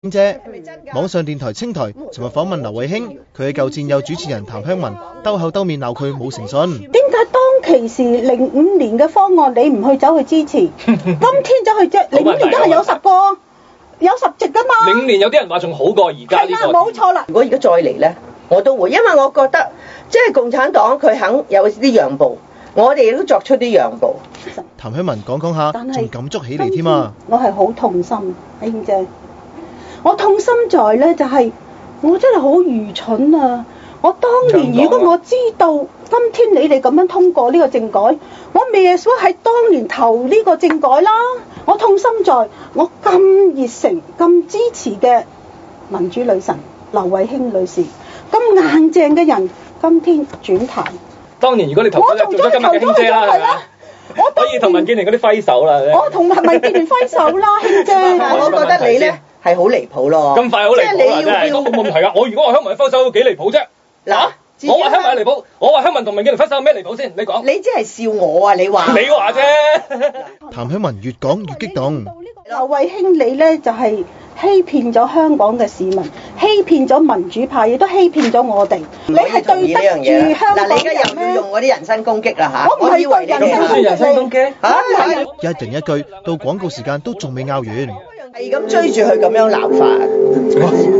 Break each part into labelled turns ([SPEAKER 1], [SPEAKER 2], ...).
[SPEAKER 1] 卿姐，網上電台青台尋日訪問劉慧卿，佢嘅舊戰友主持人譚香文兜口兜面鬧佢冇誠信。
[SPEAKER 2] 點解當其時05年嘅方案你唔去走去支持，今天走去啫？05年都係有10個，有10席噶嘛。
[SPEAKER 3] 05年有啲人話仲好過而家呢個。
[SPEAKER 2] 冇錯啦。
[SPEAKER 4] 如果而家再嚟咧，我都會，因為我覺得即係共產黨佢肯有啲讓步，我哋亦都作出啲讓步。
[SPEAKER 1] 譚香文講下，仲感觸起嚟添啊！
[SPEAKER 2] 我係好痛心，卿姐。我痛心在咧就係、我真係好愚蠢啊！我當年如果我知道今天你哋咁樣通過呢個政改，我未說喺當年投呢個政改啦。我痛心在我咁熱誠、咁支持嘅民主女神劉慧卿女士，咁硬淨嘅人，今天轉態。
[SPEAKER 3] 當年如果你投咗今日嘅卿姐啦，係咪啊？我可以同民建聯嗰啲揮手啦。
[SPEAKER 2] 我同民建聯揮手啦，卿姐。
[SPEAKER 4] 我覺得你咧係好離譜咯。
[SPEAKER 3] 咁快好離譜啊！真係都冇問題㗎。我如果話香港人揮手幾離譜啫？嗱，我話香港人離譜，我話香港人同民建聯揮手有咩離譜先？你講。
[SPEAKER 4] 你只係笑我啊！你話。
[SPEAKER 3] 你話啫。
[SPEAKER 1] 譚香文越講越激動。
[SPEAKER 2] 劉慧卿你咧就係欺騙咗香港嘅市民，欺騙咗民主派，亦都欺騙咗我哋。你係對得住香港人咩？嗱，你而家又要用嗰啲人身攻擊啦嚇！我唔係對人身攻擊嚇，
[SPEAKER 1] 一人一句，到廣告時間都仲未拗完。
[SPEAKER 4] 係咁追住佢咁樣鬧法，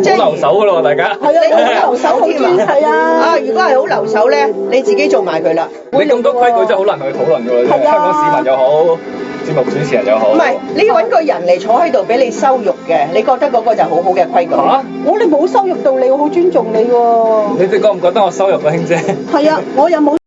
[SPEAKER 3] 即係好留守㗎咯，大家。
[SPEAKER 2] 係啊，你好留守添啊！係啊。
[SPEAKER 4] 啊，如果係好留守咧，你自己做埋佢啦。
[SPEAKER 3] 你咁多規矩真係好難同佢討論㗎喎，香港市民又好，節目主持人又好。唔
[SPEAKER 4] 係，你要揾個人嚟坐喺度俾你羞辱嘅，你覺得嗰個就好好嘅規矩。
[SPEAKER 3] 嚇！
[SPEAKER 2] 我哋冇羞辱到你，我好尊重你喎。
[SPEAKER 3] 你哋覺唔覺得我羞辱啊，卿姐？
[SPEAKER 2] 係啊，我又冇。